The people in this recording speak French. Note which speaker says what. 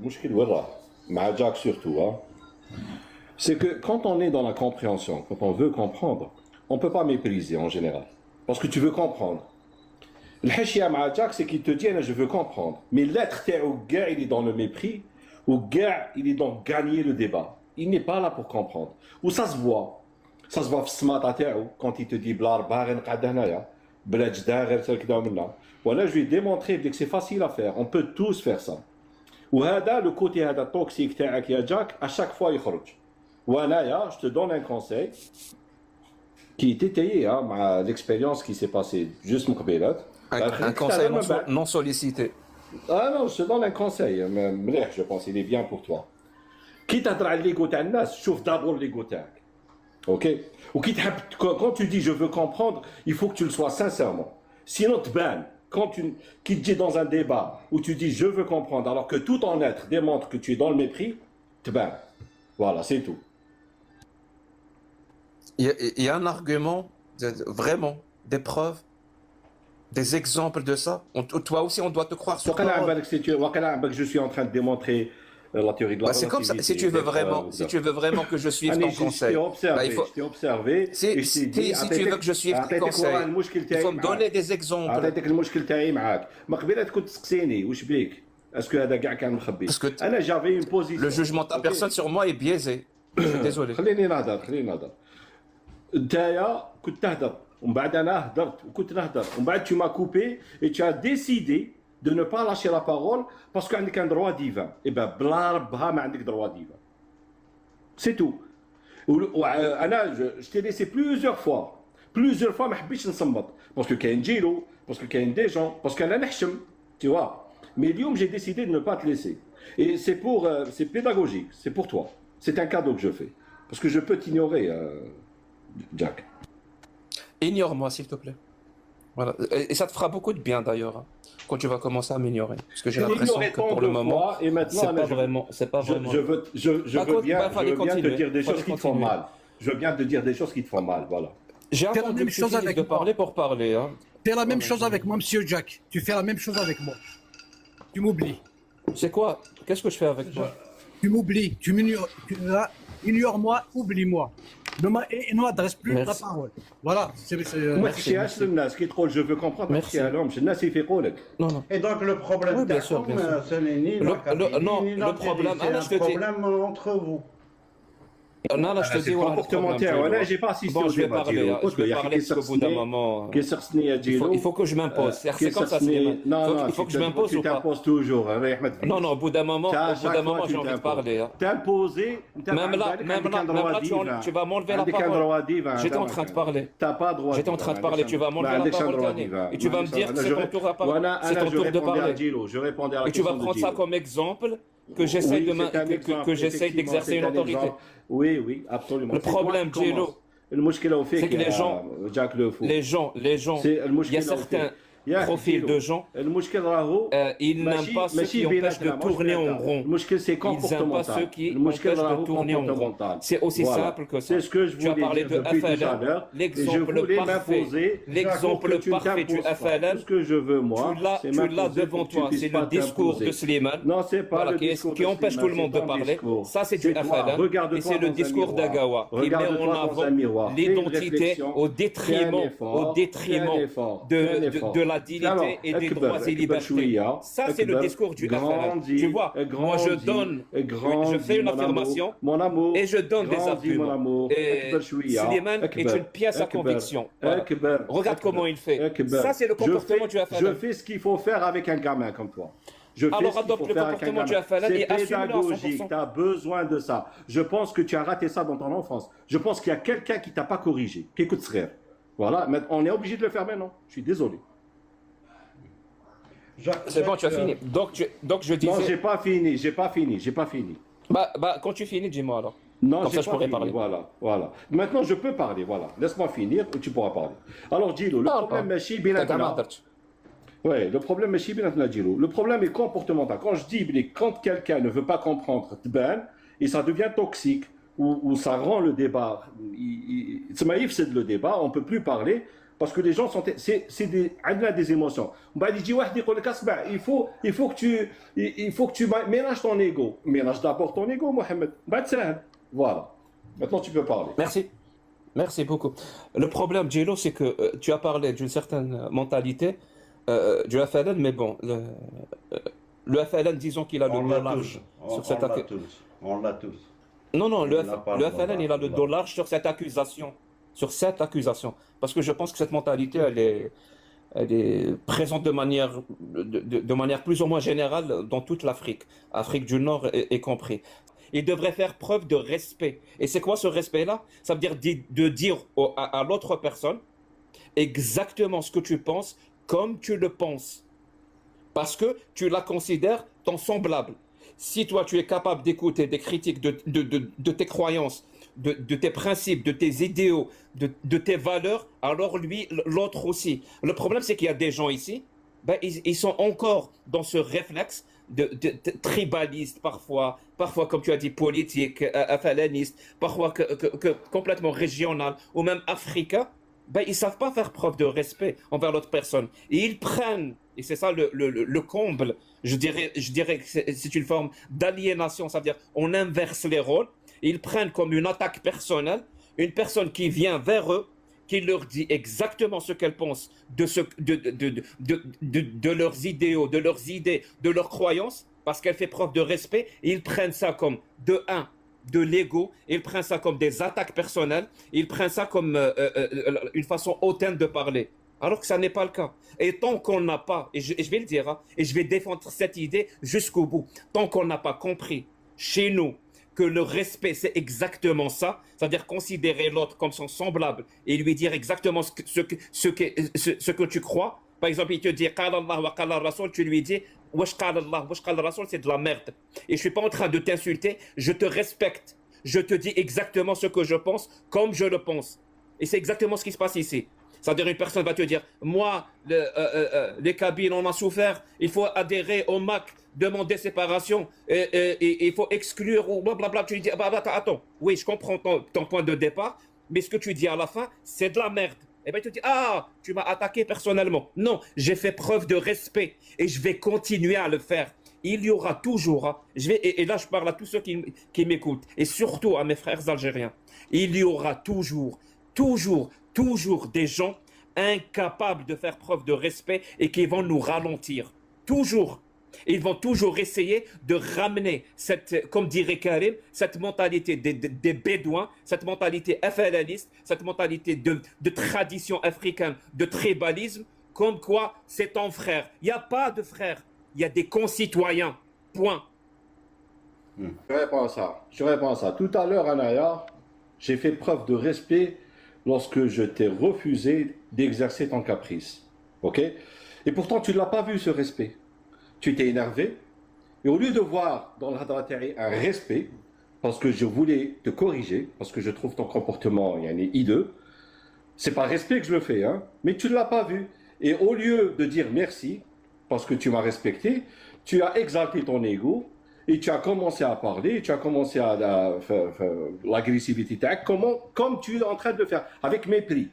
Speaker 1: المشكل وين راه مع جاك surtout hein. C'est que quand on est dans la compréhension, quand on veut comprendre, on ne peut pas mépriser en général. Parce que tu veux comprendre. Le hachia m'a Jack, c'est qu'il te dit, je veux comprendre. Mais l'être au gars, il est dans le mépris, au gars, il est dans gagner le débat. Il n'est pas là pour comprendre. Ou ça se voit. Ça se voit quand il te dit, voilà, je lui ai démontré que c'est facile à faire. On peut tous faire ça. Ou le côté toxique, Jack, à chaque fois, il خرج. Voilà, je te donne un conseil qui est étayé hein, l'expérience qui s'est passée juste mon
Speaker 2: un conseil non sollicité.
Speaker 1: Ah non, je te donne un conseil. Je pense qu'il est bien pour toi. Quitte à traiter l'ego de nas, chauffe d'abord l'ego تاعك. Ok? Ou quand tu dis je veux comprendre, il faut que tu le sois sincèrement. Sinon, tu bannes. Quand tu qui te dis dans un débat où tu dis je veux comprendre, alors que tout ton être démontre que tu es dans le mépris, tu bannes. Voilà, c'est tout.
Speaker 2: Il y a un argument, vraiment, des preuves, des exemples de ça. Toi aussi, on doit te croire sur parole.
Speaker 1: Je suis en train de démontrer la théorie de la relativité.
Speaker 2: C'est comme ça. Si tu veux vraiment que je suive ton conseil,
Speaker 1: je t'ai observé.
Speaker 2: Si tu veux que je suive ton conseil, il faut me donner des exemples.
Speaker 1: Est-ce que هذا كاع كان مخبي؟
Speaker 2: Parce que
Speaker 1: انا j'avais une position.
Speaker 2: Le jugement de ta personne sur moi est biaisé. Je suis désolé.
Speaker 1: خليني نهضر. نتايا كنت تهضر ومن بعد انا هضرت وكنت نهضر ومن بعد tu m'as coupé et tu as décidé de ne pas lâcher la parole parce que عندك un droit divin. Et ben بلا ربها ما عندك droit divin. C'est tout. انا je t'ai laissé plusieurs fois ما حبيتش نصمت parce que كاين جيلو parce que كاين des gens parce que انا نحشم tu vois. Mais Lyon, j'ai décidé de ne pas te laisser. Et c'est pédagogique, c'est pour toi. C'est un cadeau que je fais. Parce que je peux t'ignorer, Jack.
Speaker 2: Ignore-moi, s'il te plaît. Voilà. Et ça te fera beaucoup de bien, d'ailleurs, hein, quand tu vas commencer à m'ignorer. Parce que j'ai l'impression que pour le moment, c'est pas vraiment.
Speaker 1: Je veux bien te dire des choses qui te font mal. Je veux bien te dire des choses qui te font mal, voilà.
Speaker 2: J'ai entendu que tu finis de parler pour parler. Hein.
Speaker 3: Fais la même chose avec moi, monsieur Jack. Tu fais la même chose avec moi. Tu m'oublies.
Speaker 2: C'est quoi? Qu'est-ce que je fais avec toi?
Speaker 3: Tu m'oublies. Tu m'ignores. Ignore-moi, oublie-moi. Ne m'adresse plus la parole. Voilà.
Speaker 1: Merci. Je veux comprendre.
Speaker 2: Merci. Non.
Speaker 4: Et donc le problème,
Speaker 2: oui, bien sûr.
Speaker 4: Ce n'est ni
Speaker 2: le problème,
Speaker 4: c'est un problème entre vous.
Speaker 2: Non, je te dis,
Speaker 1: comportementaire. J'ai pas assisté
Speaker 2: bon, je vais parler parce qu'au bout d'un moment, il faut que je m'impose. C'est comme ça, il faut que je m'impose ou pas?
Speaker 1: Tu t'imposes toujours.
Speaker 2: Non, au bout d'un moment, j'ai envie de parler.
Speaker 1: T'imposer,
Speaker 2: même là, tu vas m'enlever la parole. J'étais en train de parler.
Speaker 1: T'as pas droit.
Speaker 2: J'étais en train de parler, tu vas m'enlever la parole. Et tu vas me dire que c'est ton tour à parler. C'est ton tour de parler. Et tu vas prendre ça comme exemple que j'essaye d'exercer une autorité.
Speaker 1: Oui, absolument.
Speaker 2: Le problème, Jello, c'est que les gens, il y a certains profil de gens, ils n'aiment pas ceux qui empêchent de tourner en rond. Ils n'aiment pas ceux qui empêchent de tourner en rond. C'est aussi simple que ça. Tu as parlé de FLN, l'exemple parfait du FLN, tu l'as devant toi. C'est le discours de Slimane qui empêche tout le monde de parler. Ça, c'est du FLN et c'est le discours d'Agawa qui met en avant l'identité au détriment de la dignité et des droits et libertés. Ça, c'est le discours du FLN. Tu vois, moi, je fais une affirmation et je donne des arguments. Et Slimane est une pièce à conviction. Voilà. Regarde comment il fait. Ça, c'est le comportement du FLN.
Speaker 1: Je fais ce qu'il faut faire avec un gamin comme toi.
Speaker 2: Alors adopte le comportement du FLN et assume-le à 100%.
Speaker 1: C'est pédagogique, tu as besoin de ça. Je pense que tu as raté ça dans ton enfance. Je pense qu'il y a quelqu'un qui t'a pas corrigé. Qui écoute ce rêve. Voilà, mais on est obligé de le faire maintenant. Je suis désolé.
Speaker 2: C'est bon, tu as fini. Donc je disais...
Speaker 1: Non, j'ai pas fini.
Speaker 2: Bah, quand tu finis, dis-moi alors.
Speaker 1: Non,
Speaker 2: comme ça, je pourrais parler.
Speaker 1: Voilà. Maintenant, je peux parler, voilà. Laisse-moi finir et tu pourras parler. Alors, dis-le, le problème, Machi, ouais, le problème, Machi, le problème est comportemental. Quand je dis, quand quelqu'un ne veut pas comprendre, et ça devient toxique, ou ça rend le débat, c'est le débat, on ne peut plus parler, parce que les gens sont, c'est des émotions. Il faut que tu ménages ton ego. Ménage d'abord ton ego, Mohamed. Voilà. Maintenant, tu peux parler.
Speaker 2: Merci. Merci beaucoup. Le problème, Gilo, c'est que tu as parlé d'une certaine mentalité du FLN, mais bon, le FLN, disons qu'il a le dos large sur cette accusation.
Speaker 4: On l'a tous.
Speaker 2: Non, le FLN, il a le dos large sur cette accusation. Sur cette accusation. Parce que je pense que cette mentalité, elle est présente de manière plus ou moins générale dans toute l'Afrique. Afrique du Nord est compris. Il devrait faire preuve de respect. Et c'est quoi ce respect-là? Ça veut dire de dire à l'autre personne exactement ce que tu penses comme tu le penses. Parce que tu la considères ton semblable. Si toi, tu es capable d'écouter des critiques de tes croyances, de tes principes, de tes idéaux, de tes valeurs, alors lui, l'autre aussi. Le problème, c'est qu'il y a des gens ici, ils sont encore dans ce réflexe de tribaliste parfois, comme tu as dit, politique, FLNiste, parfois complètement régional, ou même africain. Ils ne savent pas faire preuve de respect envers l'autre personne. Et ils prennent, et c'est ça le comble, je dirais que c'est une forme d'aliénation, ça veut dire on inverse les rôles, et ils prennent comme une attaque personnelle, une personne qui vient vers eux, qui leur dit exactement ce qu'elle pense de leurs idéaux, de leurs idées, de leurs croyances, parce qu'elle fait preuve de respect, et ils prennent ça comme de l'ego, ils prennent ça comme des attaques personnelles, ils prennent ça comme une façon hautaine de parler, alors que ça n'est pas le cas. Et tant qu'on n'a pas, et je vais le dire, hein, et je vais défendre cette idée jusqu'au bout, tant qu'on n'a pas compris chez nous que le respect, c'est exactement ça, c'est-à-dire considérer l'autre comme son semblable et lui dire exactement ce que tu crois. Par exemple, il te dit « Qala Allah wa qala Rasul », tu lui dis « Wesh qala Allah, wesh qala Rasul », c'est de la merde. Et je ne suis pas en train de t'insulter, je te respecte. Je te dis exactement ce que je pense, comme je le pense. Et c'est exactement ce qui se passe ici. C'est-à-dire une personne va te dire « Moi, les Kabyles, on a souffert, il faut adhérer au MAC, demander séparation, et il faut exclure, ou blablabla. » Tu lui dis « Attends, oui, je comprends ton point de départ, mais ce que tu dis à la fin, c'est de la merde. » Et bien il te dit « Ah, tu m'as attaqué personnellement. » Non, j'ai fait preuve de respect, et je vais continuer à le faire. Il y aura toujours, hein, et là je parle à tous ceux qui m'écoutent, et surtout à mes frères algériens, il y aura toujours des gens incapables de faire preuve de respect et qui vont nous ralentir. Toujours. Ils vont toujours essayer de ramener cette, comme dirait Karim, cette mentalité des Bédouins, cette mentalité FLNiste, cette mentalité de tradition africaine, de tribalisme, comme quoi c'est ton frère. Il n'y a pas de frère, il y a des concitoyens. Point.
Speaker 1: Je réponds à ça. Tout à l'heure, Anaya, j'ai fait preuve de respect lorsque je t'ai refusé d'exercer ton caprice. Ok? Et pourtant, tu ne l'as pas vu, ce respect. Tu t'es énervé. Et au lieu de voir dans l'adratère un respect, parce que je voulais te corriger, parce que je trouve ton comportement hideux, c'est pas respect que je le fais, hein, mais tu ne l'as pas vu. Et au lieu de dire merci, parce que tu m'as respecté, tu as exalté ton ego, et tu as commencé à parler, tu as commencé à l'agressivité, comme tu es en train de le faire, avec mépris.